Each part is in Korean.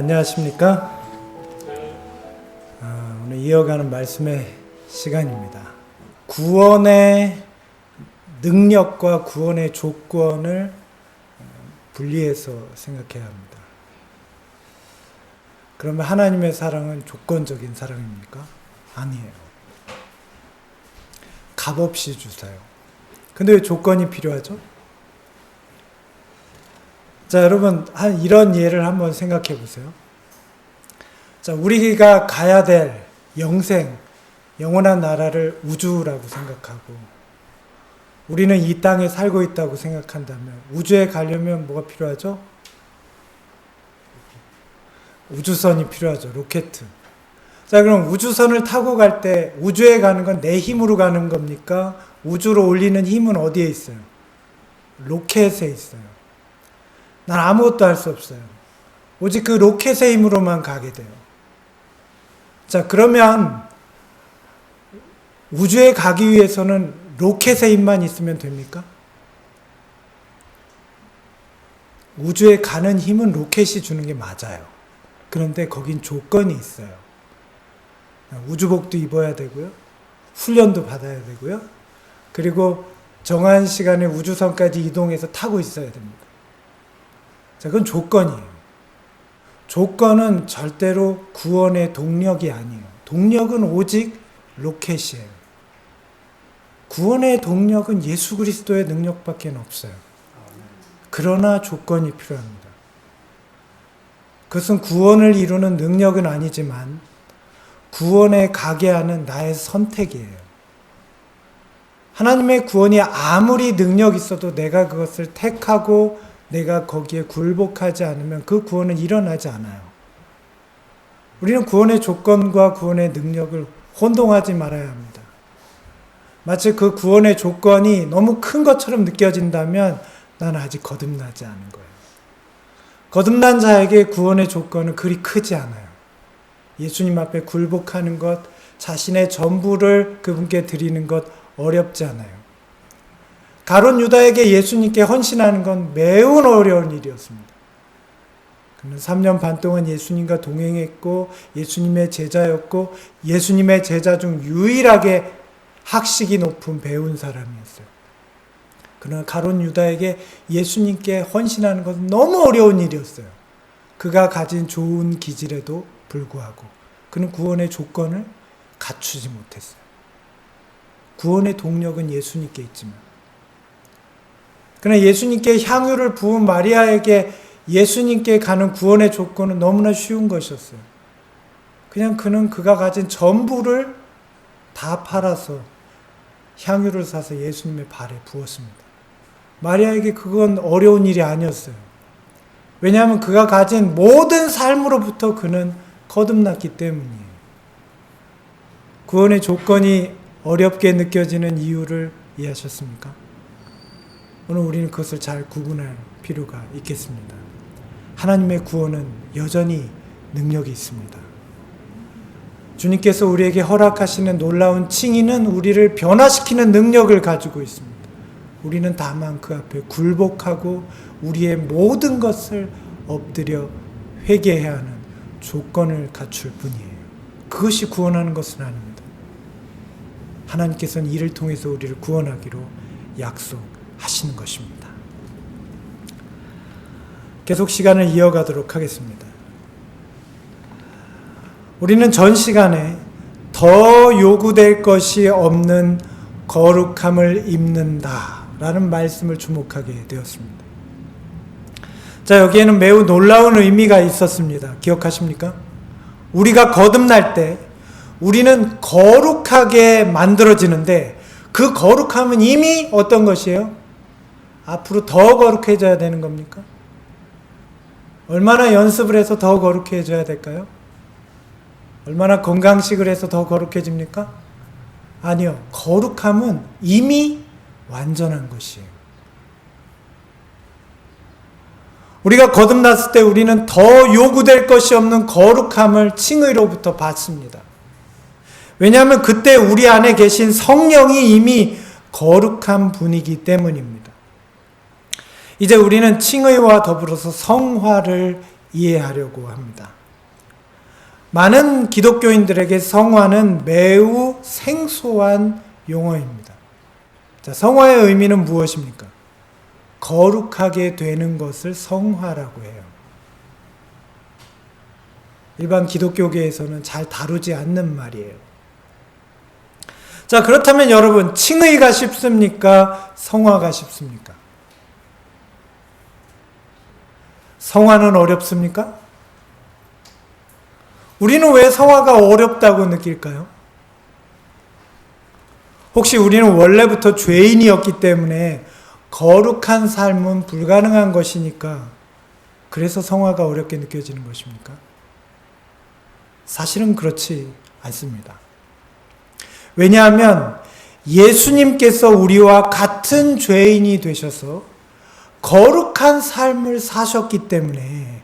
안녕하십니까? 오늘 이어가는 말씀의 시간입니다. 구원의 능력과 구원의 조건을 분리해서 생각해야 합니다. 그러면 하나님의 사랑은 조건적인 사랑입니까? 아니에요. 값없이 주세요. 근데 왜 조건이 필요하죠? 자, 여러분, 이런 예를 한번 생각해 보세요. 자, 우리가 가야 될 영원한 나라를 우주라고 생각하고, 우리는 이 땅에 살고 있다고 생각한다면, 우주에 가려면 뭐가 필요하죠? 우주선이 필요하죠. 로켓. 자, 그럼 우주선을 타고 갈 때, 우주에 가는 건 내 힘으로 가는 겁니까? 우주로 올리는 힘은 어디에 있어요? 로켓에 있어요. 난 아무것도 할 수 없어요. 오직 그 로켓의 힘으로만 가게 돼요. 자, 그러면 우주에 가기 위해서는 로켓의 힘만 있으면 됩니까? 우주에 가는 힘은 로켓이 주는 게 맞아요. 그런데 거긴 조건이 있어요. 우주복도 입어야 되고요. 훈련도 받아야 되고요. 그리고 정한 시간에 우주선까지 이동해서 타고 있어야 됩니다. 자, 그건 조건이에요. 조건은 절대로 구원의 동력이 아니에요. 동력은 오직 로켓이에요. 구원의 동력은 예수 그리스도의 능력밖에 없어요. 그러나 조건이 필요합니다. 그것은 구원을 이루는 능력은 아니지만 구원에 가게 하는 나의 선택이에요. 하나님의 구원이 아무리 능력이 있어도 내가 그것을 택하고 내가 거기에 굴복하지 않으면 그 구원은 일어나지 않아요. 우리는 구원의 조건과 구원의 능력을 혼동하지 말아야 합니다. 마치 그 구원의 조건이 너무 큰 것처럼 느껴진다면 나는 아직 거듭나지 않은 거예요. 거듭난 자에게 구원의 조건은 그리 크지 않아요. 예수님 앞에 굴복하는 것, 자신의 전부를 그분께 드리는 것 어렵지 않아요. 가룟 유다에게 예수님께 헌신하는 건 매우 어려운 일이었습니다. 그는 3년 반 동안 예수님과 동행했고 예수님의 제자였고 예수님의 제자 중 유일하게 학식이 높은 배운 사람이었어요. 그러나 가룟 유다에게 예수님께 헌신하는 것은 너무 어려운 일이었어요. 그가 가진 좋은 기질에도 불구하고 그는 구원의 조건을 갖추지 못했어요. 구원의 동력은 예수님께 있지만, 그러나 예수님께 향유를 부은 마리아에게 예수님께 가는 구원의 조건은 너무나 쉬운 것이었어요. 그냥 그는 그가 가진 전부를 다 팔아서 향유를 사서 예수님의 발에 부었습니다. 마리아에게 그건 어려운 일이 아니었어요. 왜냐하면 그가 가진 모든 삶으로부터 그는 거듭났기 때문이에요. 구원의 조건이 어렵게 느껴지는 이유를 이해하셨습니까? 오늘 우리는 그것을 잘 구분할 필요가 있겠습니다. 하나님의 구원은 여전히 능력이 있습니다. 주님께서 우리에게 허락하시는 놀라운 칭의는 우리를 변화시키는 능력을 가지고 있습니다. 우리는 다만 그 앞에 굴복하고 우리의 모든 것을 엎드려 회개해야 하는 조건을 갖출 뿐이에요. 그것이 구원하는 것은 아닙니다. 하나님께서는 이를 통해서 우리를 구원하기로 약속하시는 것입니다. 계속 시간을 이어가도록 하겠습니다. 우리는 전 시간에 더 요구될 것이 없는 거룩함을 입는다 라는 말씀을 주목하게 되었습니다. 자, 여기에는 매우 놀라운 의미가 있었습니다. 기억하십니까? 우리가 거듭날 때 우리는 거룩하게 만들어지는데 그 거룩함은 이미 어떤 것이에요? 앞으로 더 거룩해져야 되는 겁니까? 얼마나 연습을 해서 더 거룩해져야 될까요? 얼마나 건강식을 해서 더 거룩해집니까? 아니요. 거룩함은 이미 완전한 것이에요. 우리가 거듭났을 때 우리는 더 요구될 것이 없는 거룩함을 칭의로부터 받습니다. 왜냐하면 그때 우리 안에 계신 성령이 이미 거룩한 분이기 때문입니다. 이제 우리는 칭의와 더불어서 성화를 이해하려고 합니다. 많은 기독교인들에게 성화는 매우 생소한 용어입니다. 자, 성화의 의미는 무엇입니까? 거룩하게 되는 것을 성화라고 해요. 일반 기독교계에서는 잘 다루지 않는 말이에요. 자, 그렇다면 여러분, 칭의가 쉽습니까? 성화가 쉽습니까? 성화는 어렵습니까? 우리는 왜 성화가 어렵다고 느낄까요? 혹시 우리는 원래부터 죄인이었기 때문에 거룩한 삶은 불가능한 것이니까 그래서 성화가 어렵게 느껴지는 것입니까? 사실은 그렇지 않습니다. 왜냐하면 예수님께서 우리와 같은 죄인이 되셔서 거룩한 삶을 사셨기 때문에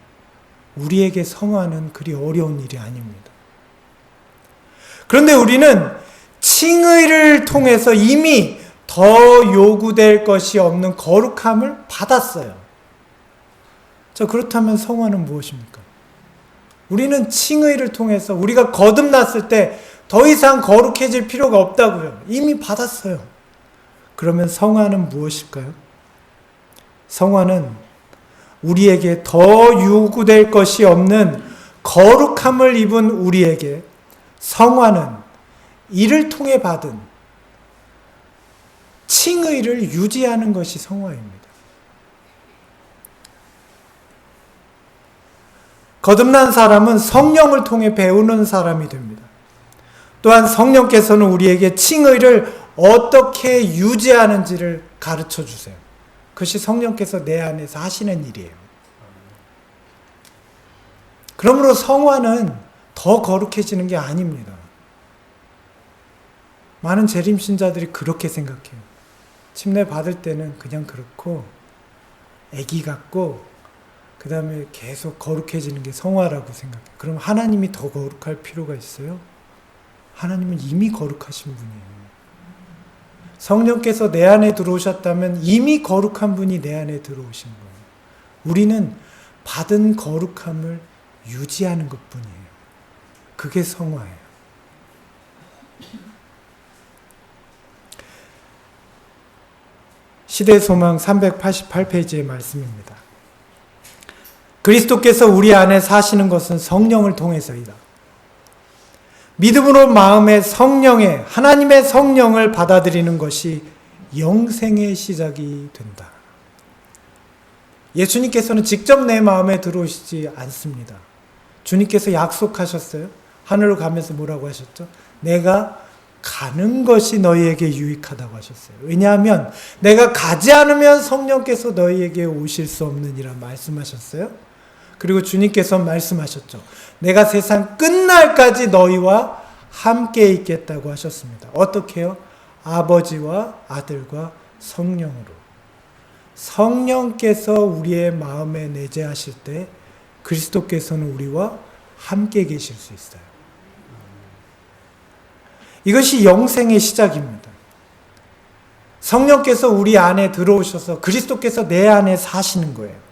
우리에게 성화는 그리 어려운 일이 아닙니다. 그런데 우리는 칭의를 통해서 이미 더 요구될 것이 없는 거룩함을 받았어요. 자, 그렇다면 성화는 무엇입니까? 우리는 칭의를 통해서 우리가 거듭났을 때 더 이상 거룩해질 필요가 없다고요. 이미 받았어요. 그러면 성화는 무엇일까요? 성화는 우리에게 더 요구될 것이 없는 거룩함을 입은 우리에게 성화는 이를 통해 받은 칭의를 유지하는 것이 성화입니다. 거듭난 사람은 성령을 통해 배우는 사람이 됩니다. 또한 성령께서는 우리에게 칭의를 어떻게 유지하는지를 가르쳐 주세요. 그것이 성령께서 내 안에서 하시는 일이에요. 그러므로 성화는 더 거룩해지는 게 아닙니다. 많은 재림신자들이 그렇게 생각해요. 침례 받을 때는 그냥 그렇고 애기 같고 그 다음에 계속 거룩해지는 게 성화라고 생각해요. 그럼 하나님이 더 거룩할 필요가 있어요? 하나님은 이미 거룩하신 분이에요. 성령께서 내 안에 들어오셨다면 이미 거룩한 분이 내 안에 들어오신 거예요. 우리는 받은 거룩함을 유지하는 것뿐이에요. 그게 성화예요. 시대소망 388페이지의 말씀입니다. 그리스도께서 우리 안에 사시는 것은 성령을 통해서이다. 믿음으로 마음의 성령의 하나님의 성령을 받아들이는 것이 영생의 시작이 된다. 예수님께서는 직접 내 마음에 들어오시지 않습니다. 주님께서 약속하셨어요. 하늘로 가면서 뭐라고 하셨죠? 내가 가는 것이 너희에게 유익하다고 하셨어요. 왜냐하면 내가 가지 않으면 성령께서 너희에게 오실 수 없느니라 말씀하셨어요. 그리고 주님께서 말씀하셨죠. 내가 세상 끝날까지 너희와 함께 있겠다고 하셨습니다. 어떻게요? 아버지와 아들과 성령으로. 성령께서 우리의 마음에 내재하실 때 그리스도께서는 우리와 함께 계실 수 있어요. 이것이 영생의 시작입니다. 성령께서 우리 안에 들어오셔서 그리스도께서 내 안에 사시는 거예요.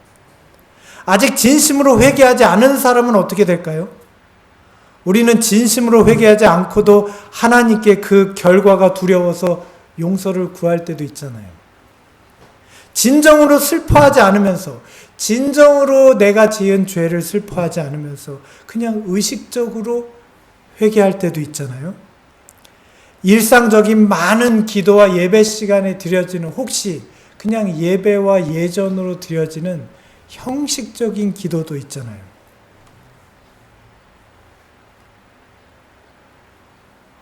아직 진심으로 회개하지 않은 사람은 어떻게 될까요? 우리는 진심으로 회개하지 않고도 하나님께 그 결과가 두려워서 용서를 구할 때도 있잖아요. 진정으로 슬퍼하지 않으면서, 진정으로 내가 지은 죄를 슬퍼하지 않으면서 그냥 의식적으로 회개할 때도 있잖아요. 일상적인 많은 기도와 예배 시간에 드려지는 혹시 그냥 예배와 예전으로 드려지는 형식적인 기도도 있잖아요.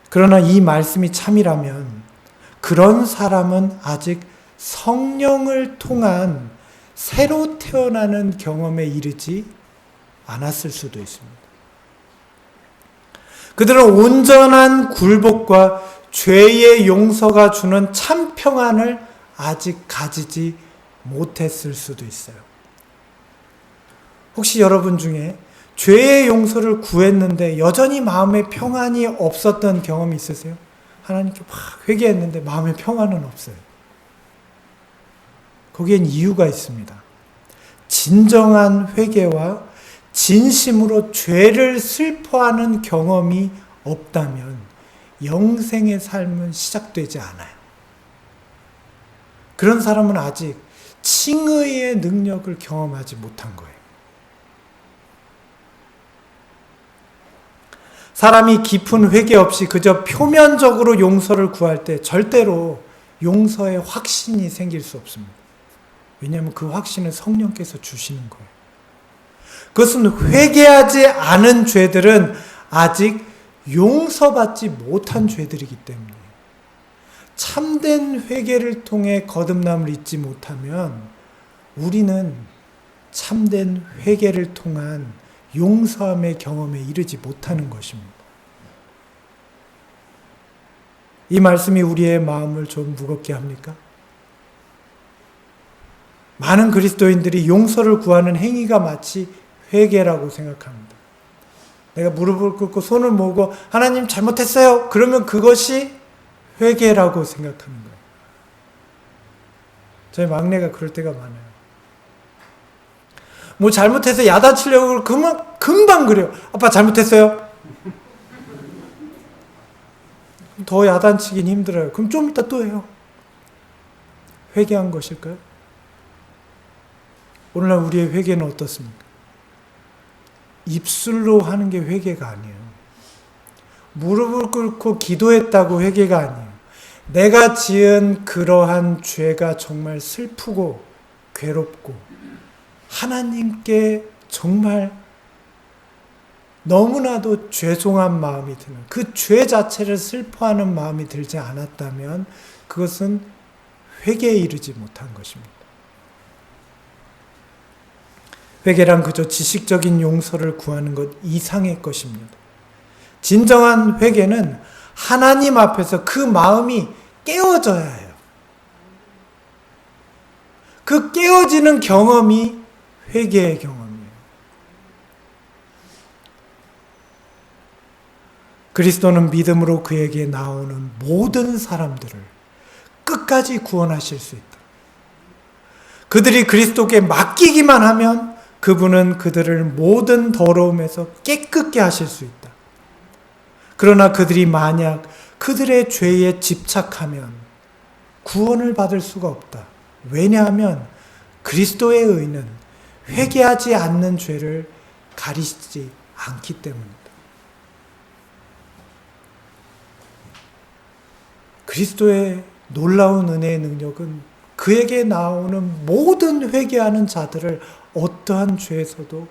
그러나 이 말씀이 참이라면 그런 사람은 아직 성령을 통한 새로 태어나는 경험에 이르지 않았을 수도 있습니다. 그들은 온전한 굴복과 죄의 용서가 주는 참 평안을 아직 가지지 못했을 수도 있어요. 혹시 여러분 중에 죄의 용서를 구했는데 여전히 마음에 평안이 없었던 경험이 있으세요? 하나님께 막 회개했는데 마음에 평안은 없어요. 거기엔 이유가 있습니다. 진정한 회개와 진심으로 죄를 슬퍼하는 경험이 없다면 영생의 삶은 시작되지 않아요. 그런 사람은 아직 칭의의 능력을 경험하지 못한 거예요. 사람이 깊은 회개 없이 그저 표면적으로 용서를 구할 때 절대로 용서의 확신이 생길 수 없습니다. 왜냐하면 그 확신은 성령께서 주시는 거예요. 그것은 회개하지 않은 죄들은 아직 용서받지 못한 죄들이기 때문에 참된 회개를 통해 거듭남을 잊지 못하면 우리는 참된 회개를 통한 용서함의 경험에 이르지 못하는 것입니다. 이 말씀이 우리의 마음을 좀 무겁게 합니까? 많은 그리스도인들이 용서를 구하는 행위가 마치 회개라고 생각합니다. 내가 무릎을 꿇고 손을 모으고 하나님 잘못했어요. 그러면 그것이 회개라고 생각하는 거예요. 저희 막내가 그럴 때가 많아요. 뭐 잘못해서 야단치려고 금방 그래요. 아빠 잘못했어요. 더 야단치긴 힘들어요. 그럼 좀 이따 또 해요. 회개한 것일까요? 오늘날 우리의 회개는 어떻습니까? 입술로 하는 게 회개가 아니에요. 무릎을 꿇고 기도했다고 회개가 아니에요. 내가 지은 그러한 죄가 정말 슬프고 괴롭고 하나님께 정말 너무나도 죄송한 마음이 드는 그 죄 자체를 슬퍼하는 마음이 들지 않았다면 그것은 회개에 이르지 못한 것입니다. 회개란 그저 지식적인 용서를 구하는 것 이상의 것입니다. 진정한 회개는 하나님 앞에서 그 마음이 깨어져야 해요. 그 깨어지는 경험이 회개의 경험이에요. 그리스도는 믿음으로 그에게 나오는 모든 사람들을 끝까지 구원하실 수 있다. 그들이 그리스도께 맡기기만 하면 그분은 그들을 모든 더러움에서 깨끗게 하실 수 있다. 그러나 그들이 만약 그들의 죄에 집착하면 구원을 받을 수가 없다. 왜냐하면 그리스도의 의는 회개하지 않는 죄를 가리지 않기 때문이다. 그리스도의 놀라운 은혜의 능력은 그에게 나오는 모든 회개하는 자들을 어떠한 죄에서도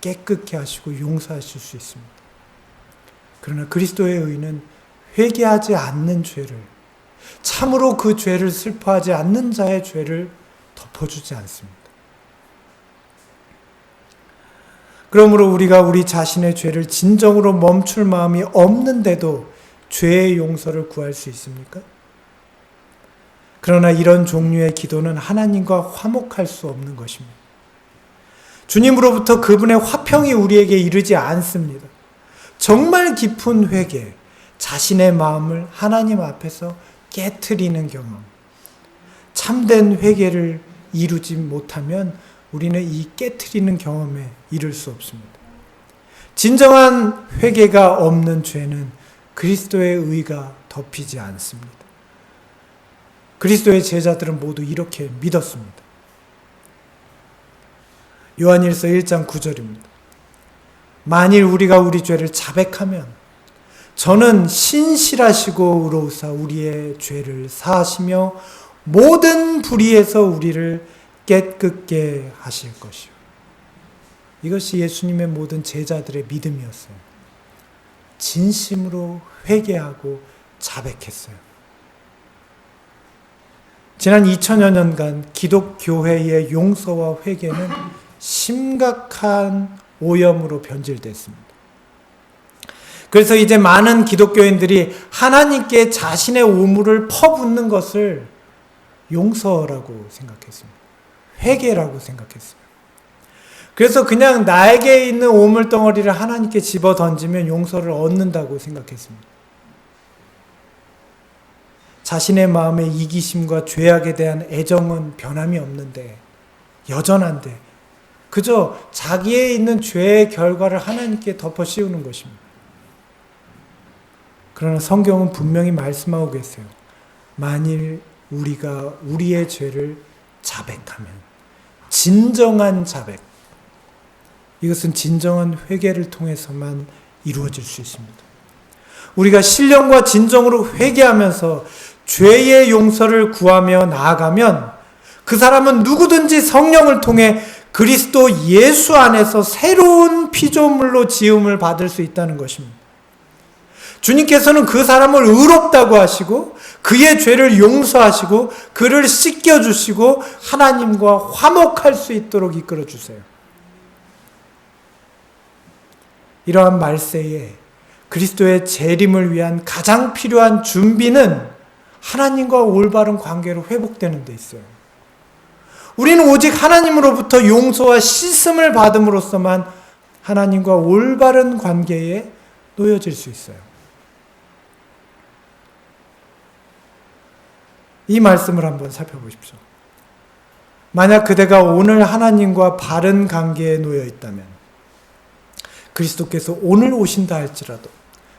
깨끗게 하시고 용서하실 수 있습니다. 그러나 그리스도의 의는 회개하지 않는 죄를, 참으로 그 죄를 슬퍼하지 않는 자의 죄를 덮어주지 않습니다. 그러므로 우리가 우리 자신의 죄를 진정으로 멈출 마음이 없는데도 죄의 용서를 구할 수 있습니까? 그러나 이런 종류의 기도는 하나님과 화목할 수 없는 것입니다. 주님으로부터 그분의 화평이 우리에게 이르지 않습니다. 정말 깊은 회개, 자신의 마음을 하나님 앞에서 깨트리는 경험, 참된 회개를 이루지 못하면 우리는 이 깨트리는 경험에 이를 수 없습니다. 진정한 회개가 없는 죄는 그리스도의 의가 덮이지 않습니다. 그리스도의 제자들은 모두 이렇게 믿었습니다. 요한일서 1장 9절입니다. 만일 우리가 우리 죄를 자백하면 저는 신실하시고 의로우사 우리의 죄를 사하시며 모든 불의에서 우리를 깨끗게 하실 것이요. 이것이 예수님의 모든 제자들의 믿음이었어요. 진심으로 회개하고 자백했어요. 지난 2000여 년간 기독교회의 용서와 회개는 심각한 오염으로 변질됐습니다. 그래서 이제 많은 기독교인들이 하나님께 자신의 오물을 퍼붓는 것을 용서라고 생각했습니다. 회개라고 생각했어요. 그래서 그냥 나에게 있는 오물 덩어리를 하나님께 집어 던지면 용서를 얻는다고 생각했습니다. 자신의 마음의 이기심과 죄악에 대한 애정은 변함이 없는데, 여전한데, 그저 자기에 있는 죄의 결과를 하나님께 덮어 씌우는 것입니다. 그러나 성경은 분명히 말씀하고 계세요. 만일 우리가 우리의 죄를 자백하면, 진정한 자백, 이것은 진정한 회개를 통해서만 이루어질 수 있습니다. 우리가 신령과 진정으로 회개하면서 죄의 용서를 구하며 나아가면 그 사람은 누구든지 성령을 통해 그리스도 예수 안에서 새로운 피조물로 지음을 받을 수 있다는 것입니다. 주님께서는 그 사람을 의롭다고 하시고 그의 죄를 용서하시고 그를 씻겨주시고 하나님과 화목할 수 있도록 이끌어주세요. 이러한 말세에 그리스도의 재림을 위한 가장 필요한 준비는 하나님과 올바른 관계로 회복되는 데 있어요. 우리는 오직 하나님으로부터 용서와 씻음을 받음으로써만 하나님과 올바른 관계에 놓여질 수 있어요. 이 말씀을 한번 살펴보십시오. 만약 그대가 오늘 하나님과 바른 관계에 놓여 있다면, 그리스도께서 오늘 오신다 할지라도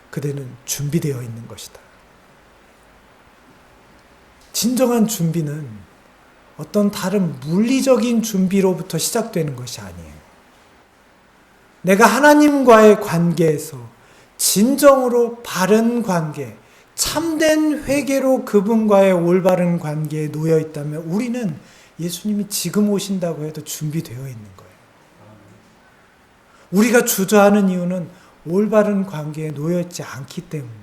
그대는 준비되어 있는 것이다. 진정한 준비는 어떤 다른 물리적인 준비로부터 시작되는 것이 아니에요. 내가 하나님과의 관계에서 진정으로 바른 관계, 참된 회개로 그분과의 올바른 관계에 놓여 있다면 우리는 예수님이 지금 오신다고 해도 준비되어 있는 거예요. 우리가 주저하는 이유는 올바른 관계에 놓여 있지 않기 때문이에요.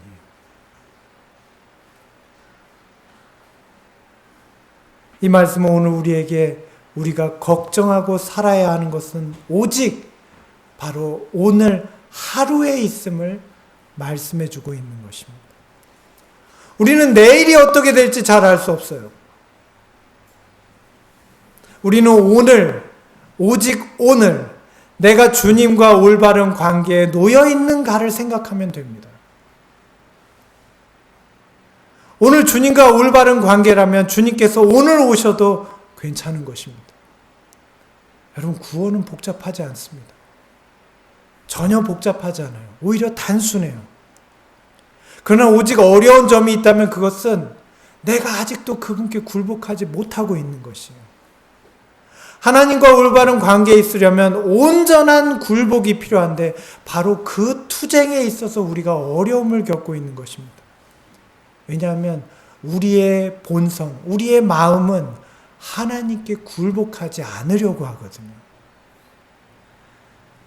이 말씀은 오늘 우리가 걱정하고 살아야 하는 것은 오직 바로 오늘 하루에 있음을 말씀해 주고 있는 것입니다. 우리는 내일이 어떻게 될지 잘 알 수 없어요. 우리는 오늘, 오직 오늘 내가 주님과 올바른 관계에 놓여 있는가를 생각하면 됩니다. 오늘 주님과 올바른 관계라면 주님께서 오늘 오셔도 괜찮은 것입니다. 여러분, 구원은 복잡하지 않습니다. 전혀 복잡하지 않아요. 오히려 단순해요. 그러나 오직 어려운 점이 있다면 그것은 내가 아직도 그분께 굴복하지 못하고 있는 것이에요. 하나님과 올바른 관계에 있으려면 온전한 굴복이 필요한데 바로 그 투쟁에 있어서 우리가 어려움을 겪고 있는 것입니다. 왜냐하면 우리의 본성, 우리의 마음은 하나님께 굴복하지 않으려고 하거든요.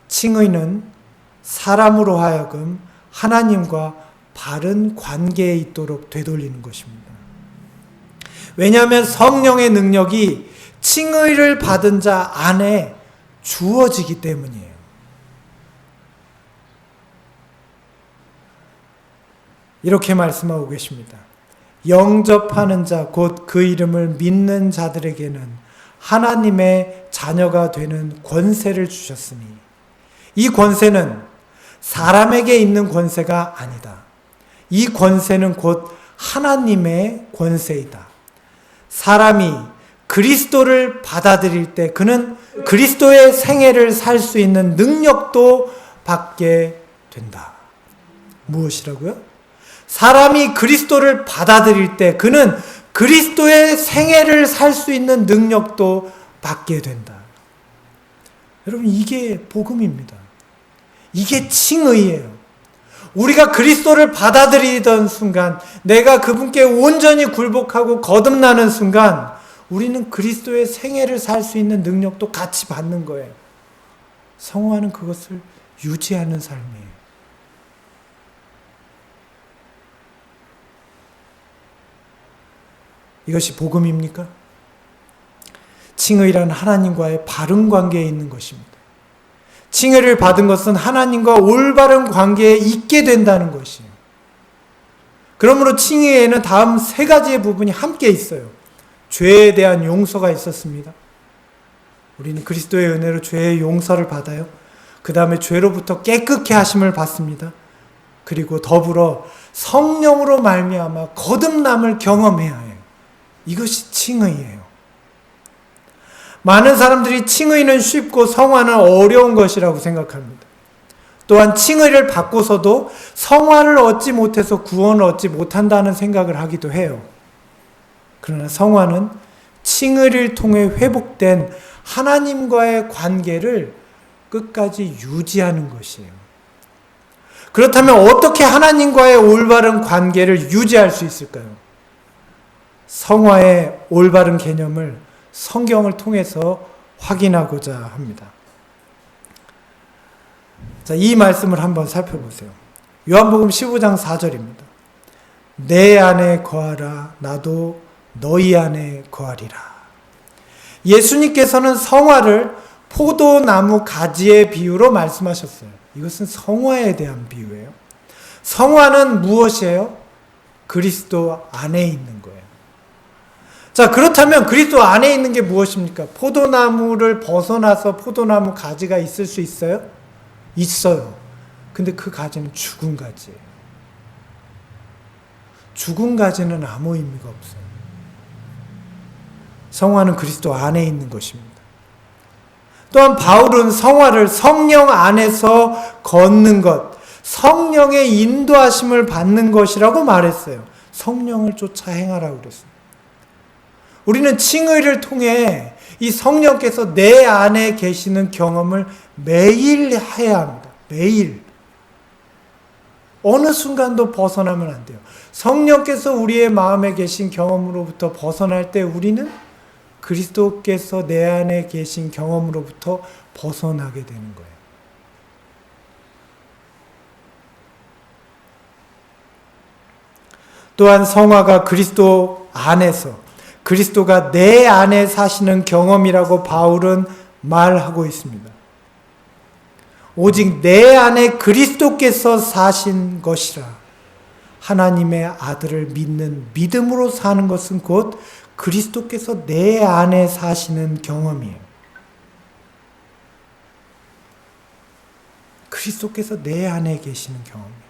칭의는 사람으로 하여금 하나님과 바른 관계에 있도록 되돌리는 것입니다. 왜냐하면 성령의 능력이 칭의를 받은 자 안에 주어지기 때문이에요. 이렇게 말씀하고 계십니다. 영접하는 자, 곧 그 이름을 믿는 자들에게는 하나님의 자녀가 되는 권세를 주셨으니, 이 권세는 사람에게 있는 권세가 아니다. 이 권세는 곧 하나님의 권세이다. 사람이 그리스도를 받아들일 때 그는 그리스도의 생애를 살 수 있는 능력도 받게 된다. 무엇이라고요? 사람이 그리스도를 받아들일 때 그는 그리스도의 생애를 살 수 있는 능력도 받게 된다. 여러분, 이게 복음입니다. 이게 칭의예요. 우리가 그리스도를 받아들이던 순간, 내가 그분께 온전히 굴복하고 거듭나는 순간 우리는 그리스도의 생애를 살 수 있는 능력도 같이 받는 거예요. 성화는 그것을 유지하는 삶이에요. 이것이 복음입니까? 칭의란 하나님과의 바른 관계에 있는 것입니다. 칭의를 받은 것은 하나님과 올바른 관계에 있게 된다는 것이에요. 그러므로 칭의에는 다음 세 가지의 부분이 함께 있어요. 죄에 대한 용서가 있었습니다. 우리는 그리스도의 은혜로 죄의 용서를 받아요. 그 다음에 죄로부터 깨끗게 하심을 받습니다. 그리고 더불어 성령으로 말미암아 거듭남을 경험해야 해요. 이것이 칭의예요. 많은 사람들이 칭의는 쉽고 성화는 어려운 것이라고 생각합니다. 또한 칭의를 받고서도 성화를 얻지 못해서 구원을 얻지 못한다는 생각을 하기도 해요. 그러나 성화는 칭의를 통해 회복된 하나님과의 관계를 끝까지 유지하는 것이에요. 그렇다면 어떻게 하나님과의 올바른 관계를 유지할 수 있을까요? 성화의 올바른 개념을 성경을 통해서 확인하고자 합니다. 자, 이 말씀을 한번 살펴보세요. 요한복음 15장 4절입니다. 내 안에 거하라 나도 너희 안에 거하리라. 예수님께서는 성화를 포도나무 가지의 비유로 말씀하셨어요. 이것은 성화에 대한 비유예요. 성화는 무엇이에요? 그리스도 안에 있는 거예요. 자, 그렇다면 그리스도 안에 있는 게 무엇입니까? 포도나무를 벗어나서 포도나무 가지가 있을 수 있어요? 있어요. 근데 그 가지는 죽은 가지예요. 죽은 가지는 아무 의미가 없어요. 성화는 그리스도 안에 있는 것입니다. 또한 바울은 성화를 성령 안에서 걷는 것, 성령의 인도하심을 받는 것이라고 말했어요. 성령을 쫓아 행하라고 그랬어요. 우리는 칭의를 통해 이 성령께서 내 안에 계시는 경험을 매일 해야 합니다. 매일. 어느 순간도 벗어나면 안 돼요. 성령께서 우리의 마음에 계신 경험으로부터 벗어날 때 우리는 그리스도께서 내 안에 계신 경험으로부터 벗어나게 되는 거예요. 또한 성화가 그리스도 안에서 그리스도가 내 안에 사시는 경험이라고 바울은 말하고 있습니다. 오직 내 안에 그리스도께서 사신 것이라. 하나님의 아들을 믿는 믿음으로 사는 것은 곧 그리스도께서 내 안에 사시는 경험이에요. 그리스도께서 내 안에 계시는 경험이에요.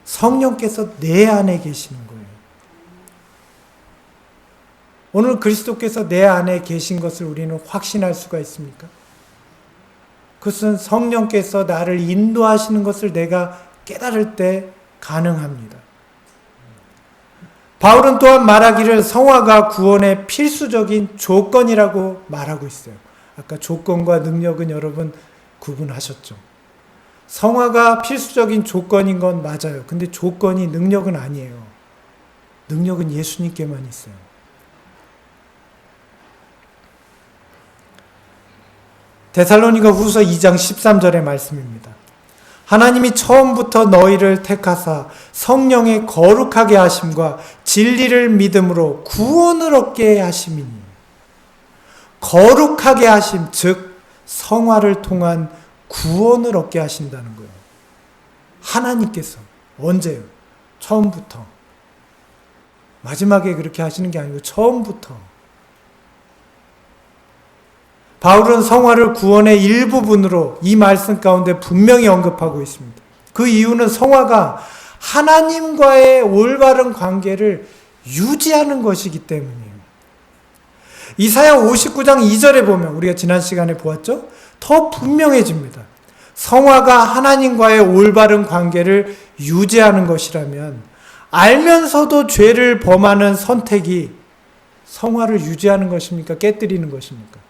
성령께서 내 안에 계시는 거예요. 오늘 그리스도께서 내 안에 계신 것을 우리는 확신할 수가 있습니까? 그것은 성령께서 나를 인도하시는 것을 내가 깨달을 때 가능합니다. 바울은 또한 말하기를 성화가 구원의 필수적인 조건이라고 말하고 있어요. 아까 조건과 능력은 여러분 구분하셨죠. 성화가 필수적인 조건인 건 맞아요. 근데 조건이 능력은 아니에요. 능력은 예수님께만 있어요. 데살로니가 후서 2장 13절의 말씀입니다. 하나님이 처음부터 너희를 택하사 성령의 거룩하게 하심과 진리를 믿음으로 구원을 얻게 하심이니. 거룩하게 하심, 즉 성화를 통한 구원을 얻게 하신다는 거예요. 하나님께서. 언제요? 처음부터. 마지막에 그렇게 하시는 게 아니고 처음부터. 바울은 성화를 구원의 일부분으로 이 말씀 가운데 분명히 언급하고 있습니다. 그 이유는 성화가 하나님과의 올바른 관계를 유지하는 것이기 때문이에요. 이사야 59장 2절에 보면 우리가 지난 시간에 보았죠? 더 분명해집니다. 성화가 하나님과의 올바른 관계를 유지하는 것이라면 알면서도 죄를 범하는 선택이 성화를 유지하는 것입니까? 깨뜨리는 것입니까?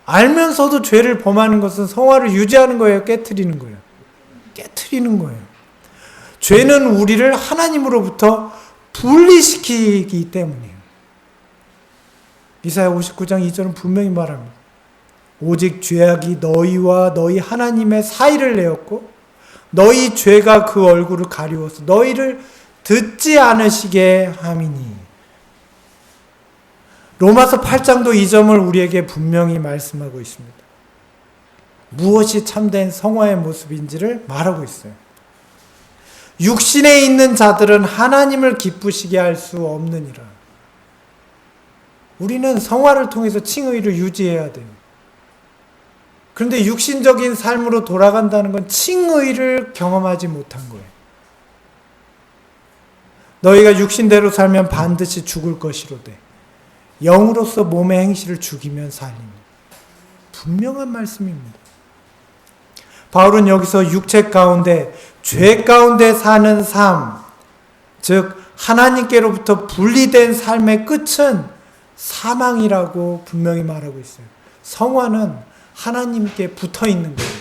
알면서도 죄를 범하는 것은 성화를 유지하는 거예요? 깨트리는 거예요? 깨트리는 거예요. 죄는 우리를 하나님으로부터 분리시키기 때문이에요. 이사야 59장 2절은 분명히 말합니다. 오직 죄악이 너희와 너희 하나님의 사이를 내었고 너희 죄가 그 얼굴을 가리워서 너희를 듣지 않으시게 함이니. 로마서 8장도 이 점을 우리에게 분명히 말씀하고 있습니다. 무엇이 참된 성화의 모습인지를 말하고 있어요. 육신에 있는 자들은 하나님을 기쁘시게 할 수 없느니라. 우리는 성화를 통해서 칭의를 유지해야 돼요. 그런데 육신적인 삶으로 돌아간다는 건 칭의를 경험하지 못한 거예요. 너희가 육신대로 살면 반드시 죽을 것이로되 영으로서 몸의 행실을 죽이면 살림. 분명한 말씀입니다. 바울은 여기서 육체 가운데, 죄 가운데 사는 삶, 즉 하나님께로부터 분리된 삶의 끝은 사망이라고 분명히 말하고 있어요. 성화는 하나님께 붙어 있는 거예요.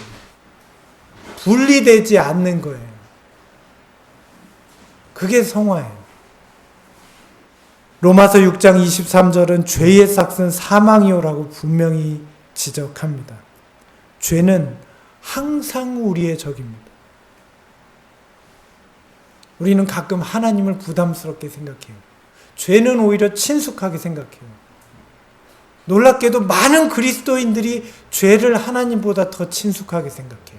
분리되지 않는 거예요. 그게 성화예요. 로마서 6장 23절은 죄의 삭은 사망이요라고 분명히 지적합니다. 죄는 항상 우리의 적입니다. 우리는 가끔 하나님을 부담스럽게 생각해요. 죄는 오히려 친숙하게 생각해요. 놀랍게도 많은 그리스도인들이 죄를 하나님보다 더 친숙하게 생각해요.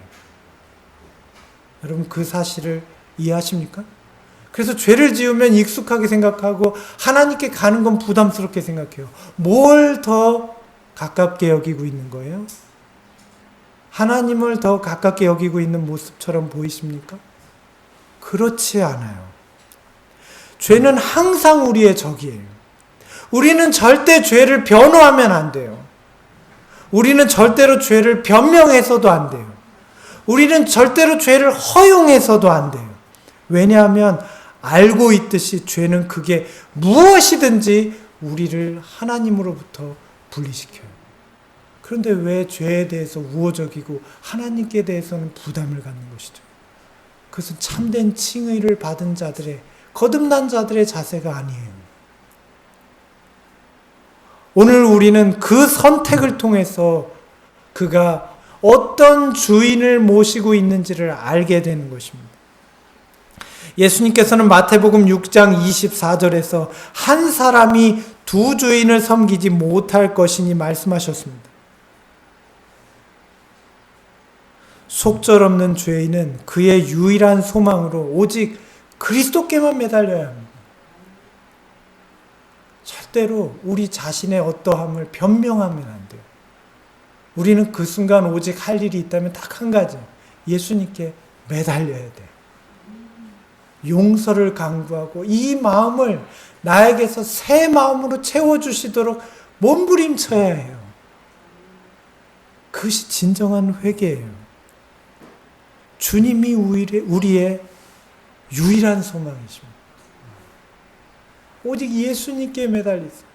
여러분 그 사실을 이해하십니까? 그래서 죄를 지으면 익숙하게 생각하고 하나님께 가는 건 부담스럽게 생각해요. 뭘 더 가깝게 여기고 있는 거예요? 하나님을 더 가깝게 여기고 있는 모습처럼 보이십니까? 그렇지 않아요. 죄는 항상 우리의 적이에요. 우리는 절대 죄를 변호하면 안 돼요. 우리는 절대로 죄를 변명해서도 안 돼요. 우리는 절대로 죄를 허용해서도 안 돼요. 왜냐하면 알고 있듯이 죄는 그게 무엇이든지 우리를 하나님으로부터 분리시켜요. 그런데 왜 죄에 대해서 우호적이고 하나님께 대해서는 부담을 갖는 것이죠? 그것은 참된 칭의를 받은 자들의, 거듭난 자들의 자세가 아니에요. 오늘 우리는 그 선택을 통해서 그가 어떤 주인을 모시고 있는지를 알게 되는 것입니다. 예수님께서는 마태복음 6장 24절에서 한 사람이 두 주인을 섬기지 못할 것이니 말씀하셨습니다. 속절없는 죄인은 그의 유일한 소망으로 오직 그리스도께만 매달려야 합니다. 절대로 우리 자신의 어떠함을 변명하면 안 돼요. 우리는 그 순간 오직 할 일이 있다면 딱 한 가지, 예수님께 매달려야 돼요. 용서를 강구하고 이 마음을 나에게서 새 마음으로 채워주시도록 몸부림쳐야 해요. 그것이 진정한 회개예요. 주님이 우리의 유일한 소망이십니다. 오직 예수님께 매달리세요.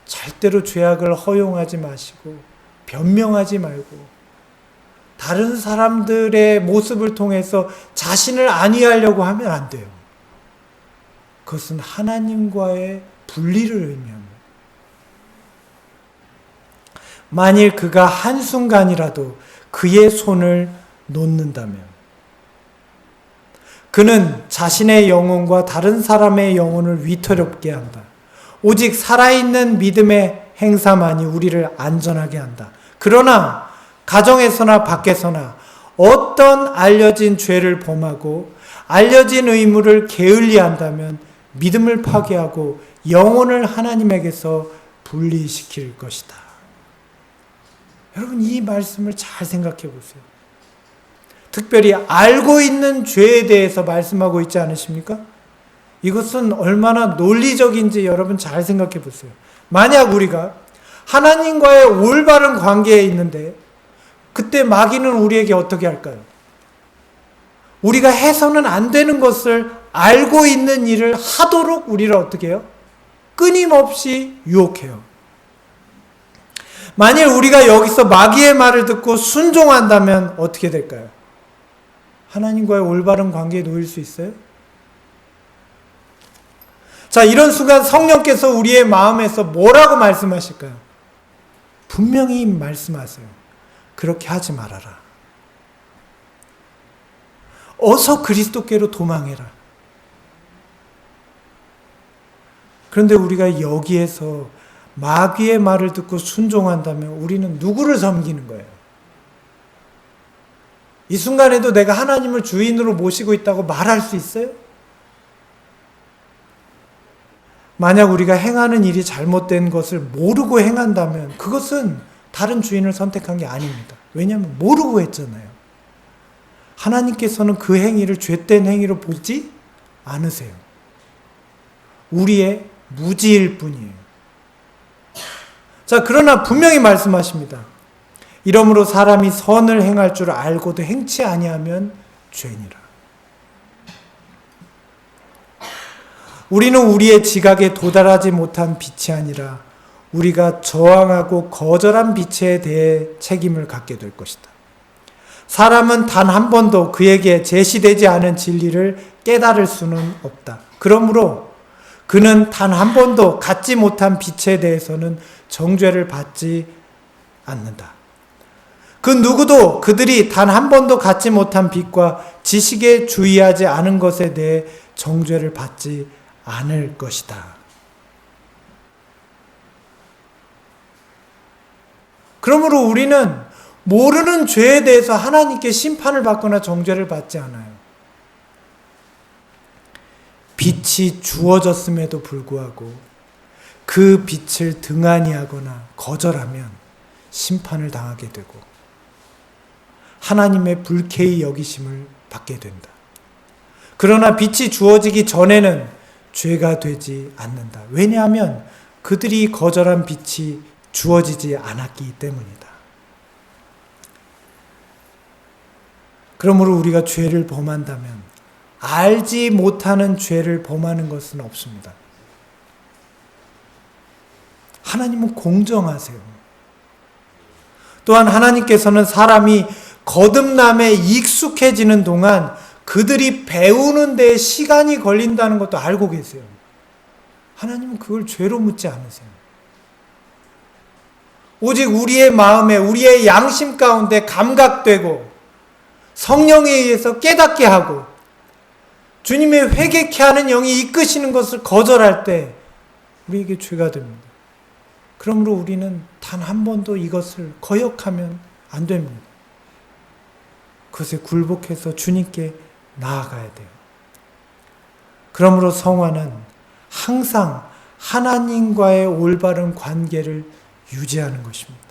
절대로 죄악을 허용하지 마시고 변명하지 말고 다른 사람들의 모습을 통해서 자신을 안위하려고 하면 안 돼요. 그것은 하나님과의 분리를 의미합니다. 만일 그가 한순간이라도 그의 손을 놓는다면 그는 자신의 영혼과 다른 사람의 영혼을 위태롭게 한다. 오직 살아있는 믿음의 행사만이 우리를 안전하게 한다. 그러나 가정에서나 밖에서나 어떤 알려진 죄를 범하고 알려진 의무를 게을리한다면 믿음을 파괴하고 영혼을 하나님에게서 분리시킬 것이다. 여러분 이 말씀을 잘 생각해 보세요. 특별히 알고 있는 죄에 대해서 말씀하고 있지 않으십니까? 이것은 얼마나 논리적인지 여러분 잘 생각해 보세요. 만약 우리가 하나님과의 올바른 관계에 있는데 그때 마귀는 우리에게 어떻게 할까요? 우리가 해서는 안 되는 것을 알고 있는 일을 하도록 우리를 어떻게 해요? 끊임없이 유혹해요. 만일 우리가 여기서 마귀의 말을 듣고 순종한다면 어떻게 될까요? 하나님과의 올바른 관계에 놓일 수 있어요? 자, 이런 순간 성령께서 우리의 마음에서 뭐라고 말씀하실까요? 분명히 말씀하세요. 그렇게 하지 말아라. 어서 그리스도께로 도망해라. 그런데 우리가 여기에서 마귀의 말을 듣고 순종한다면 우리는 누구를 섬기는 거예요? 이 순간에도 내가 하나님을 주인으로 모시고 있다고 말할 수 있어요? 만약 우리가 행하는 일이 잘못된 것을 모르고 행한다면 그것은 다른 주인을 선택한 게 아닙니다. 왜냐하면 모르고 했잖아요. 하나님께서는 그 행위를 죄된 행위로 보지 않으세요. 우리의 무지일 뿐이에요. 자, 그러나 분명히 말씀하십니다. 이러므로 사람이 선을 행할 줄 알고도 행치 아니하면 죄니라. 우리는 우리의 지각에 도달하지 못한 빛이 아니라 우리가 저항하고 거절한 빛에 대해 책임을 갖게 될 것이다. 사람은 단 한 번도 그에게 제시되지 않은 진리를 깨달을 수는 없다. 그러므로 그는 단 한 번도 갖지 못한 빛에 대해서는 정죄를 받지 않는다. 그 누구도 그들이 단 한 번도 갖지 못한 빛과 지식에 주의하지 않은 것에 대해 정죄를 받지 않을 것이다. 그러므로 우리는 모르는 죄에 대해서 하나님께 심판을 받거나 정죄를 받지 않아요. 빛이 주어졌음에도 불구하고 그 빛을 등한히 하거나 거절하면 심판을 당하게 되고 하나님의 불쾌히 여기심을 받게 된다. 그러나 빛이 주어지기 전에는 죄가 되지 않는다. 왜냐하면 그들이 거절한 빛이 주어지지 않았기 때문이다. 그러므로 우리가 죄를 범한다면 알지 못하는 죄를 범하는 것은 없습니다. 하나님은 공정하세요. 또한 하나님께서는 사람이 거듭남에 익숙해지는 동안 그들이 배우는 데 시간이 걸린다는 것도 알고 계세요. 하나님은 그걸 죄로 묻지 않으세요. 오직 우리의 마음에 우리의 양심 가운데 감각되고 성령에 의해서 깨닫게 하고 주님의 회개케 하는 영이 이끄시는 것을 거절할 때 우리에게 죄가 됩니다. 그러므로 우리는 단 한 번도 이것을 거역하면 안 됩니다. 그것에 굴복해서 주님께 나아가야 돼요. 그러므로 성화는 항상 하나님과의 올바른 관계를 유지하는 것입니다.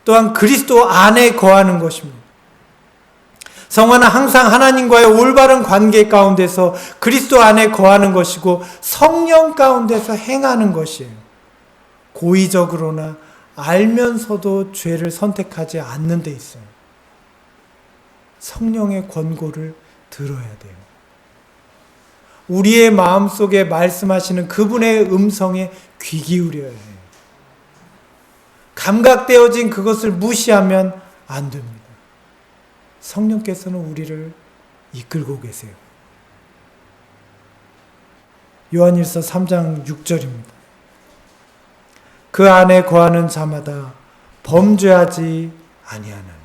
또한 그리스도 안에 거하는 것입니다. 성화는 항상 하나님과의 올바른 관계 가운데서 그리스도 안에 거하는 것이고 성령 가운데서 행하는 것이에요. 고의적으로나 알면서도 죄를 선택하지 않는 데 있어요. 성령의 권고를 들어야 돼요. 우리의 마음속에 말씀하시는 그분의 음성에 귀 기울여야 해요. 감각되어진 그것을 무시하면 안 됩니다. 성령께서는 우리를 이끌고 계세요. 요한일서 3장 6절입니다. 그 안에 거하는 자마다 범죄하지 아니하나니.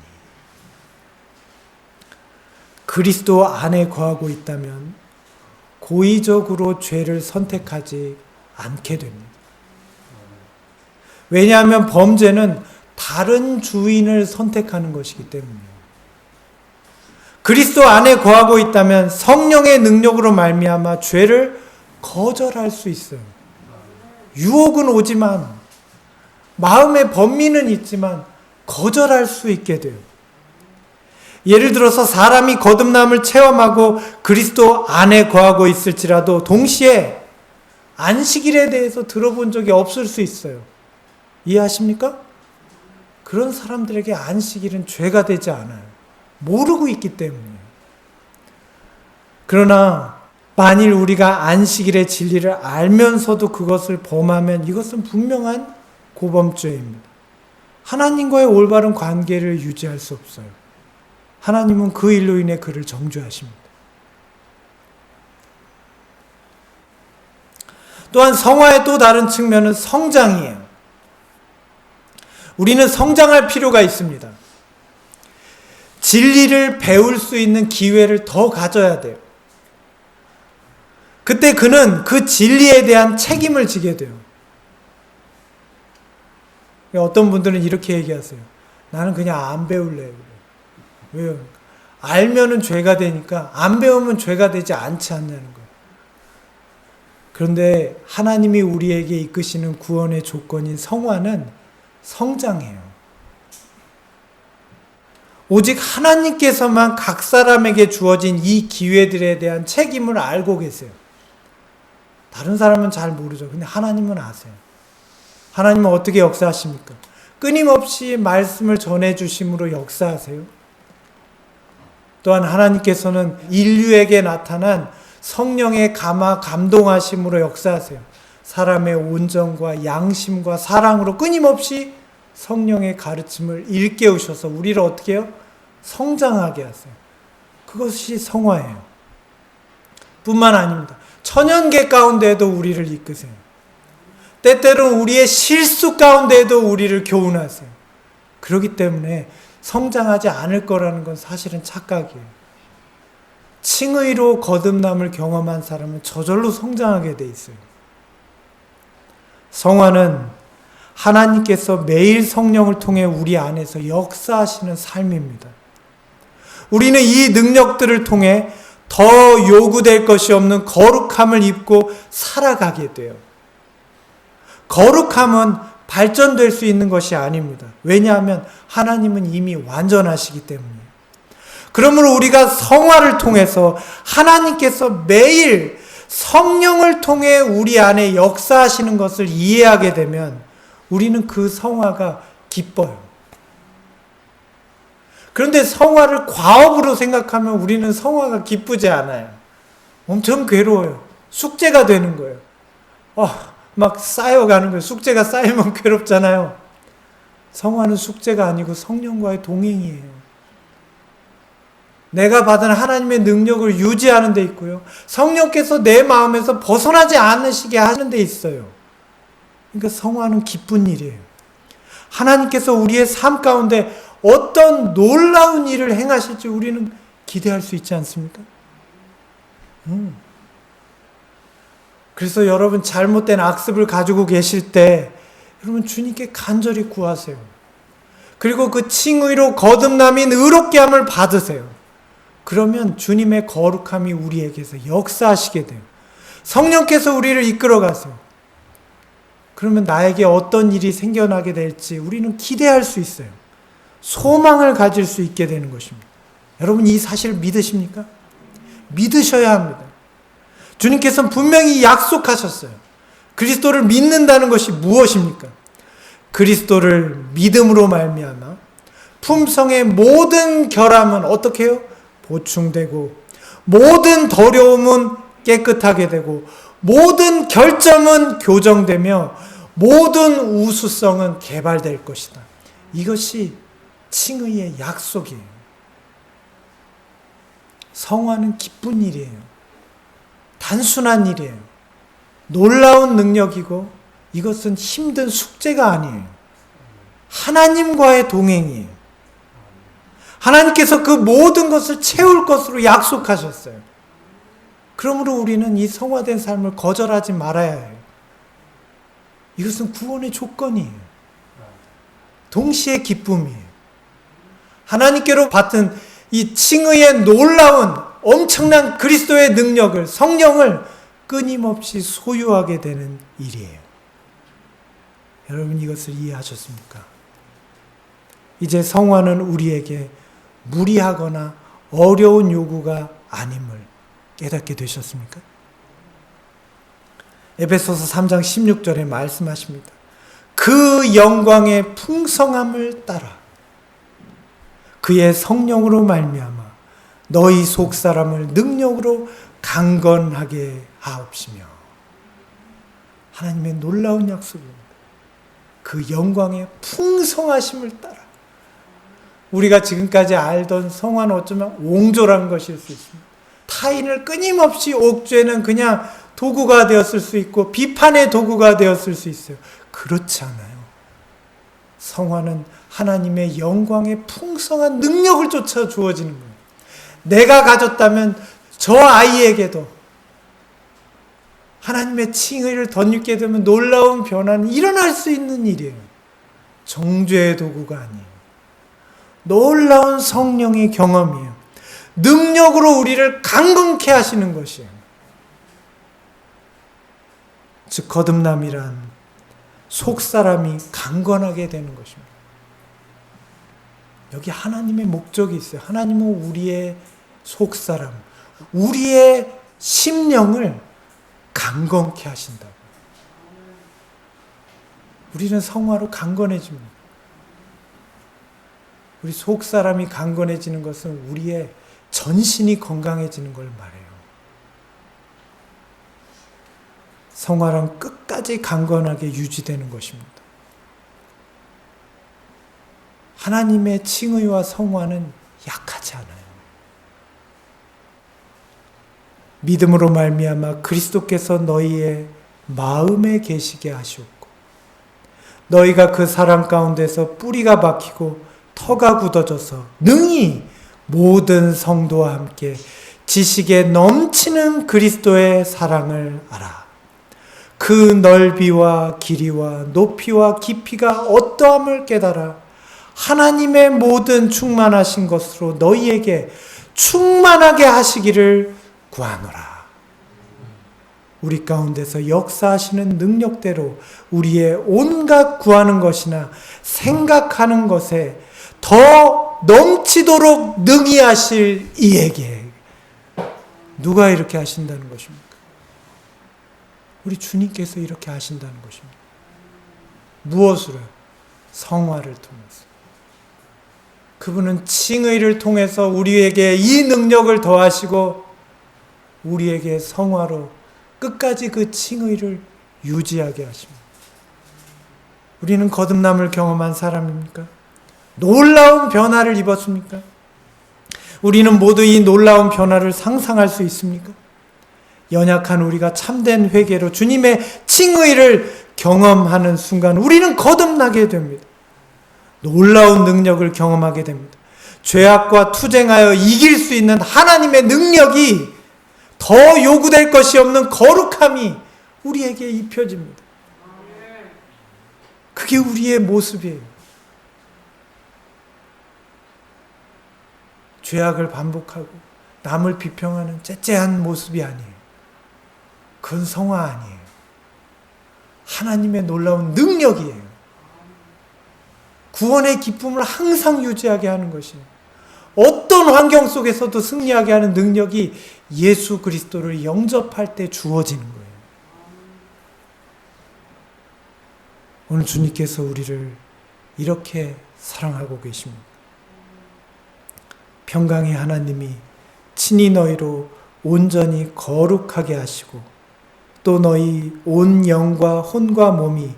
그리스도 안에 거하고 있다면 고의적으로 죄를 선택하지 않게 됩니다. 왜냐하면 범죄는 다른 주인을 선택하는 것이기 때문이에요. 그리스도 안에 거하고 있다면 성령의 능력으로 말미암아 죄를 거절할 수 있어요. 유혹은 오지만 마음의 번민은 있지만 거절할 수 있게 돼요. 예를 들어서 사람이 거듭남을 체험하고 그리스도 안에 거하고 있을지라도 동시에 안식일에 대해서 들어본 적이 없을 수 있어요. 이해하십니까? 그런 사람들에게 안식일은 죄가 되지 않아요. 모르고 있기 때문이에요. 그러나 만일 우리가 안식일의 진리를 알면서도 그것을 범하면 이것은 분명한 고범죄입니다. 하나님과의 올바른 관계를 유지할 수 없어요. 하나님은 그 일로 인해 그를 정죄하십니다. 또한 성화의 또 다른 측면은 성장이에요. 우리는 성장할 필요가 있습니다. 진리를 배울 수 있는 기회를 더 가져야 돼요. 그때 그는 그 진리에 대한 책임을 지게 돼요. 어떤 분들은 이렇게 얘기하세요. 나는 그냥 안 배울래. 왜요? 알면은 죄가 되니까 안 배우면 죄가 되지 않지 않냐는 거예요. 그런데 하나님이 우리에게 이끄시는 구원의 조건인 성화는 성장해요. 오직 하나님께서만 각 사람에게 주어진 이 기회들에 대한 책임을 알고 계세요. 다른 사람은 잘 모르죠. 근데 하나님은 아세요. 하나님은 어떻게 역사하십니까? 끊임없이 말씀을 전해주심으로 역사하세요. 또한 하나님께서는 인류에게 나타난 성령의 감동하심으로 역사하세요. 사람의 온정과 양심과 사랑으로 끊임없이 성령의 가르침을 일깨우셔서 우리를 어떻게 해요? 성장하게 하세요. 그것이 성화예요. 뿐만 아닙니다. 천연계 가운데에도 우리를 이끄세요. 때때로는 우리의 실수 가운데에도 우리를 교훈하세요. 그렇기 때문에 성장하지 않을 거라는 건 사실은 착각이에요. 칭의로 거듭남을 경험한 사람은 저절로 성장하게 돼 있어요. 성화는 하나님께서 매일 성령을 통해 우리 안에서 역사하시는 삶입니다. 우리는 이 능력들을 통해 더 요구될 것이 없는 거룩함을 입고 살아가게 돼요. 거룩함은 발전될 수 있는 것이 아닙니다. 왜냐하면 하나님은 이미 완전하시기 때문이에요. 그러므로 우리가 성화를 통해서 하나님께서 매일 성령을 통해 우리 안에 역사하시는 것을 이해하게 되면 우리는 그 성화가 기뻐요. 그런데 성화를 과업으로 생각하면 우리는 성화가 기쁘지 않아요. 엄청 괴로워요. 숙제가 되는 거예요. 막 쌓여가는 거예요. 숙제가 쌓이면 괴롭잖아요. 성화는 숙제가 아니고 성령과의 동행이에요. 내가 받은 하나님의 능력을 유지하는 데 있고요. 성령께서 내 마음에서 벗어나지 않으시게 하는 데 있어요. 그러니까 성화는 기쁜 일이에요. 하나님께서 우리의 삶 가운데 어떤 놀라운 일을 행하실지 우리는 기대할 수 있지 않습니까? 그래서 여러분 잘못된 악습을 가지고 계실 때 여러분 주님께 간절히 구하세요. 그리고 그 칭의로 거듭남인 의롭게 함을 받으세요. 그러면 주님의 거룩함이 우리에게서 역사하시게 돼요. 성령께서 우리를 이끌어 가세요. 그러면 나에게 어떤 일이 생겨나게 될지 우리는 기대할 수 있어요. 소망을 가질 수 있게 되는 것입니다. 여러분 이 사실을 믿으십니까? 믿으셔야 합니다. 주님께서는 분명히 약속하셨어요. 그리스도를 믿는다는 것이 무엇입니까? 그리스도를 믿음으로 말미암아 품성의 모든 결함은 어떻게 해요? 보충되고 모든 더러움은 깨끗하게 되고 모든 결점은 교정되며 모든 우수성은 개발될 것이다. 이것이 칭의의 약속이에요. 성화는 기쁜 일이에요. 단순한 일이에요. 놀라운 능력이고 이것은 힘든 숙제가 아니에요. 하나님과의 동행이에요. 하나님께서 그 모든 것을 채울 것으로 약속하셨어요. 그러므로 우리는 이 성화된 삶을 거절하지 말아야 해요. 이것은 구원의 조건이에요. 동시에 기쁨이에요. 하나님께로 받은 이 칭의의 놀라운 엄청난 그리스도의 능력을, 성령을 끊임없이 소유하게 되는 일이에요. 여러분 이것을 이해하셨습니까? 이제 성화는 우리에게 무리하거나 어려운 요구가 아님을 깨닫게 되셨습니까? 에베소서 3장 16절에 말씀하십니다. 그 영광의 풍성함을 따라 그의 성령으로 말미암아 너희 속사람을 능력으로 강건하게 하옵시며. 하나님의 놀라운 약속입니다. 그 영광의 풍성하심을 따라 우리가 지금까지 알던 성화는 어쩌면 옹졸한 것일 수 있습니다. 타인을 끊임없이 옥죄는 그냥 도구가 되었을 수 있고 비판의 도구가 되었을 수 있어요. 그렇지 않아요. 성화는 하나님의 영광의 풍성한 능력을 쫓아 주어지는 거예요. 내가 가졌다면 저 아이에게도 하나님의 칭의를 덧입게 되면 놀라운 변화는 일어날 수 있는 일이에요. 정죄의 도구가 아니에요. 놀라운 성령의 경험이에요. 능력으로 우리를 강건케 하시는 것이에요. 즉 거듭남이란 속사람이 강건하게 되는 것입니다. 여기 하나님의 목적이 있어요. 하나님은 우리의 속사람, 우리의 심령을 강건케 하신다고. 우리는 성화로 강건해집니다. 우리 속 사람이 강건해지는 것은 우리의 전신이 건강해지는 걸 말해요. 성화는 끝까지 강건하게 유지되는 것입니다. 하나님의 칭의와 성화는 약하지 않아요. 믿음으로 말미암아 그리스도께서 너희의 마음에 계시게 하시옵고 너희가 그 사랑 가운데서 뿌리가 박히고 터가 굳어져서 능히 모든 성도와 함께 지식에 넘치는 그리스도의 사랑을 알아. 그 넓이와 길이와 높이와 깊이가 어떠함을 깨달아 하나님의 모든 충만하신 것으로 너희에게 충만하게 하시기를 구하노라. 우리 가운데서 역사하시는 능력대로 우리의 온갖 구하는 것이나 생각하는 것에 더 넘치도록 능히 하실 이에게. 누가 이렇게 하신다는 것입니까? 우리 주님께서 이렇게 하신다는 것입니다. 무엇으로요? 성화를 통해서. 그분은 칭의를 통해서 우리에게 이 능력을 더하시고 우리에게 성화로 끝까지 그 칭의를 유지하게 하십니다. 우리는 거듭남을 경험한 사람입니까? 놀라운 변화를 입었습니까? 우리는 모두 이 놀라운 변화를 상상할 수 있습니까? 연약한 우리가 참된 회개로 주님의 칭의를 경험하는 순간 우리는 거듭나게 됩니다. 놀라운 능력을 경험하게 됩니다. 죄악과 투쟁하여 이길 수 있는 하나님의 능력이 더 요구될 것이 없는 거룩함이 우리에게 입혀집니다. 그게 우리의 모습이에요. 죄악을 반복하고 남을 비평하는 째째한 모습이 아니에요. 그건 성화 아니에요. 하나님의 놀라운 능력이에요. 구원의 기쁨을 항상 유지하게 하는 것이에요. 어떤 환경 속에서도 승리하게 하는 능력이 예수 그리스도를 영접할 때 주어지는 거예요. 오늘 주님께서 우리를 이렇게 사랑하고 계십니다. 평강의 하나님이 친히 너희로 온전히 거룩하게 하시고 또 너희 온 영과 혼과 몸이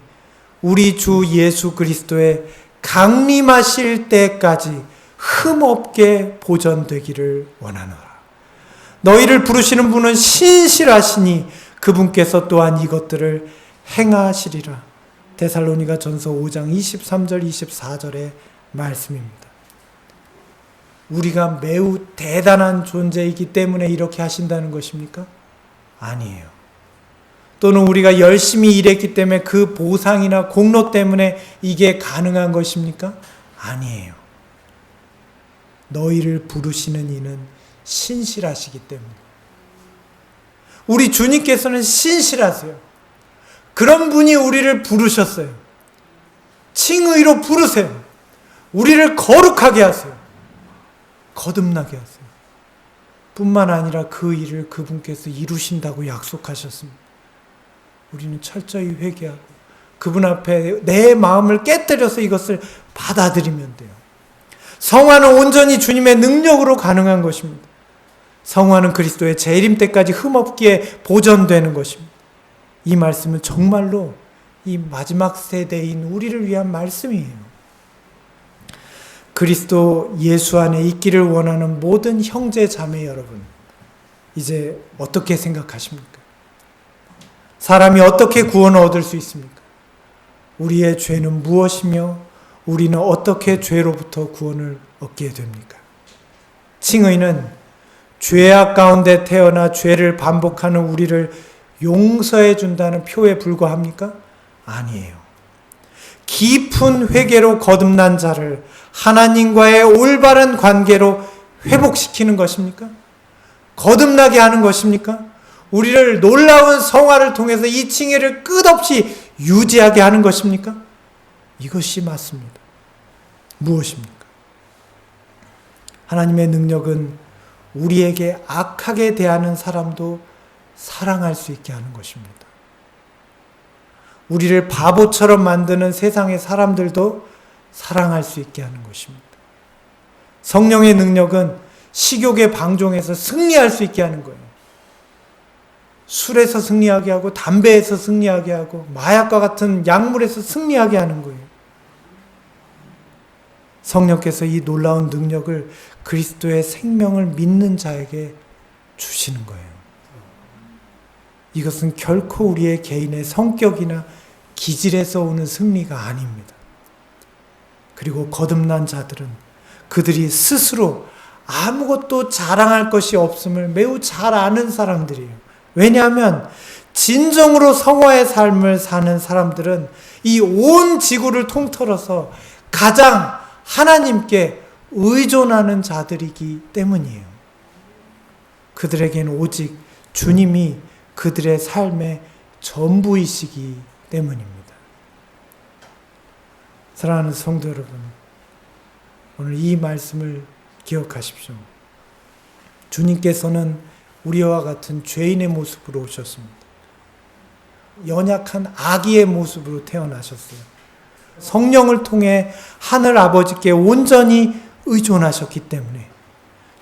우리 주 예수 그리스도의 강림하실 때까지 흠없게 보존되기를 원하노라. 너희를 부르시는 분은 신실하시니 그분께서 또한 이것들을 행하시리라. 데살로니가 전서 5장 23절 24절의 말씀입니다. 우리가 매우 대단한 존재이기 때문에 이렇게 하신다는 것입니까? 아니에요. 또는 우리가 열심히 일했기 때문에 그 보상이나 공로 때문에 이게 가능한 것입니까? 아니에요. 너희를 부르시는 이는 신실하시기 때문에. 우리 주님께서는 신실하세요. 그런 분이 우리를 부르셨어요. 칭의로 부르세요. 우리를 거룩하게 하세요. 거듭나게 하세요. 뿐만 아니라 그 일을 그분께서 이루신다고 약속하셨습니다. 우리는 철저히 회개하고 그분 앞에 내 마음을 깨뜨려서 이것을 받아들이면 돼요. 성화는 온전히 주님의 능력으로 가능한 것입니다. 성화는 그리스도의 재림 때까지 흠없게 보존되는 것입니다. 이 말씀은 정말로 이 마지막 세대인 우리를 위한 말씀이에요. 그리스도 예수 안에 있기를 원하는 모든 형제 자매 여러분, 이제 어떻게 생각하십니까? 사람이 어떻게 구원을 얻을 수 있습니까? 우리의 죄는 무엇이며 우리는 어떻게 죄로부터 구원을 얻게 됩니까? 칭의는 죄악 가운데 태어나 죄를 반복하는 우리를 용서해 준다는 표에 불과합니까? 아니에요. 깊은 회개로 거듭난 자를 하나님과의 올바른 관계로 회복시키는 것입니까? 거듭나게 하는 것입니까? 우리를 놀라운 성화를 통해서 이 칭의를 끝없이 유지하게 하는 것입니까? 이것이 맞습니다. 무엇입니까? 하나님의 능력은 우리에게 악하게 대하는 사람도 사랑할 수 있게 하는 것입니다. 우리를 바보처럼 만드는 세상의 사람들도 사랑할 수 있게 하는 것입니다. 성령의 능력은 식욕의 방종에서 승리할 수 있게 하는 거예요. 술에서 승리하게 하고 담배에서 승리하게 하고 마약과 같은 약물에서 승리하게 하는 거예요. 성령께서 이 놀라운 능력을 그리스도의 생명을 믿는 자에게 주시는 거예요. 이것은 결코 우리의 개인의 성격이나 기질에서 오는 승리가 아닙니다. 그리고 거듭난 자들은 그들이 스스로 아무것도 자랑할 것이 없음을 매우 잘 아는 사람들이에요. 왜냐하면 진정으로 성화의 삶을 사는 사람들은 이 온 지구를 통틀어서 가장 하나님께 의존하는 자들이기 때문이에요. 그들에게는 오직 주님이 그들의 삶의 전부이시기 때문입니다. 사랑하는 성도 여러분, 오늘 이 말씀을 기억하십시오. 주님께서는 우리와 같은 죄인의 모습으로 오셨습니다. 연약한 아기의 모습으로 태어나셨어요. 성령을 통해 하늘 아버지께 온전히 의존하셨기 때문에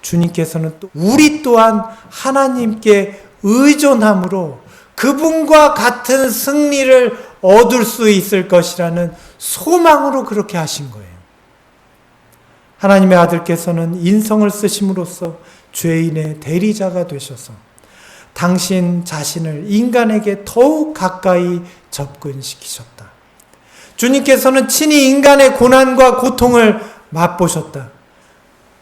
주님께서는 또 우리 또한 하나님께 의존함으로 그분과 같은 승리를 얻을 수 있을 것이라는 소망으로 그렇게 하신 거예요. 하나님의 아들께서는 인성을 쓰심으로써 죄인의 대리자가 되셔서 당신 자신을 인간에게 더욱 가까이 접근시키셨다. 주님께서는 친히 인간의 고난과 고통을 맛보셨다.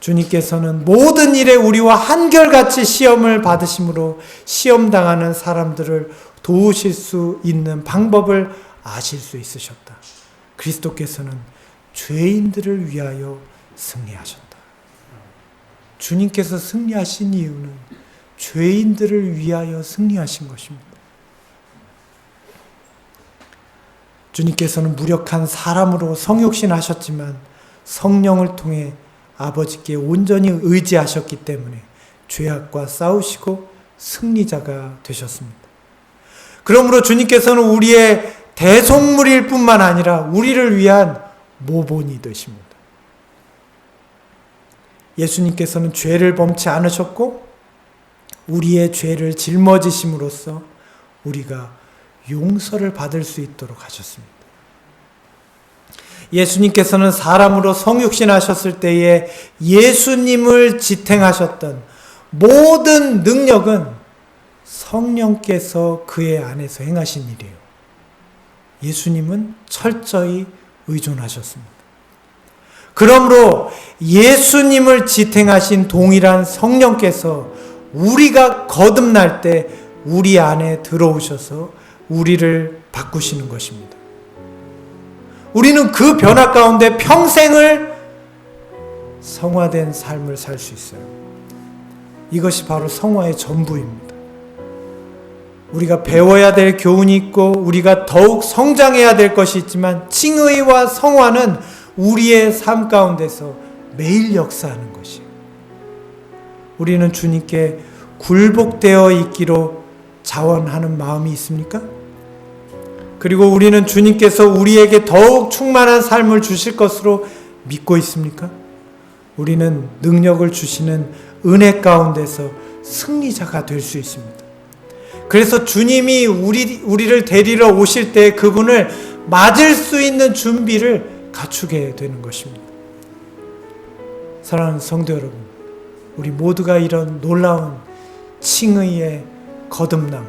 주님께서는 모든 일에 우리와 한결같이 시험을 받으심으로 시험당하는 사람들을 도우실 수 있는 방법을 아실 수 있으셨다. 그리스도께서는 죄인들을 위하여 승리하셨다. 주님께서 승리하신 이유는 죄인들을 위하여 승리하신 것입니다. 주님께서는 무력한 사람으로 성육신 하셨지만 성령을 통해 아버지께 온전히 의지하셨기 때문에 죄악과 싸우시고 승리자가 되셨습니다. 그러므로 주님께서는 우리의 대속물일 뿐만 아니라 우리를 위한 모본이 되십니다. 예수님께서는 죄를 범치 않으셨고 우리의 죄를 짊어지심으로써 우리가 용서를 받을 수 있도록 하셨습니다. 예수님께서는 사람으로 성육신하셨을 때에 예수님을 지탱하셨던 모든 능력은 성령께서 그의 안에서 행하신 일이에요. 예수님은 철저히 의존하셨습니다. 그러므로 예수님을 지탱하신 동일한 성령께서 우리가 거듭날 때 우리 안에 들어오셔서 우리를 바꾸시는 것입니다. 우리는 그 변화 가운데 평생을 성화된 삶을 살 수 있어요. 이것이 바로 성화의 전부입니다. 우리가 배워야 될 교훈이 있고 우리가 더욱 성장해야 될 것이 있지만 칭의와 성화는 우리의 삶 가운데서 매일 역사하는 것이에요. 우리는 주님께 굴복되어 있기로 자원하는 마음이 있습니까? 그리고 우리는 주님께서 우리에게 더욱 충만한 삶을 주실 것으로 믿고 있습니까? 우리는 능력을 주시는 은혜 가운데서 승리자가 될 수 있습니다. 그래서 주님이 우리를 데리러 오실 때 그분을 맞을 수 있는 준비를 갖추게 되는 것입니다. 사랑하는 성도 여러분, 우리 모두가 이런 놀라운 칭의의 거듭남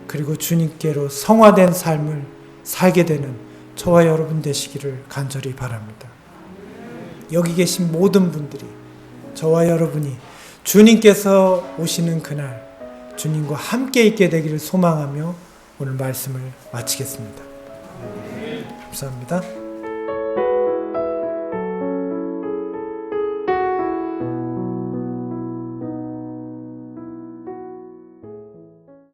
그리고 주님께로 성화된 삶을 살게 되는 저와 여러분 되시기를 간절히 바랍니다. 여기 계신 모든 분들이 저와 여러분이 주님께서 오시는 그날 주님과 함께 있게 되기를 소망하며 오늘 말씀을 마치겠습니다. 감사합니다.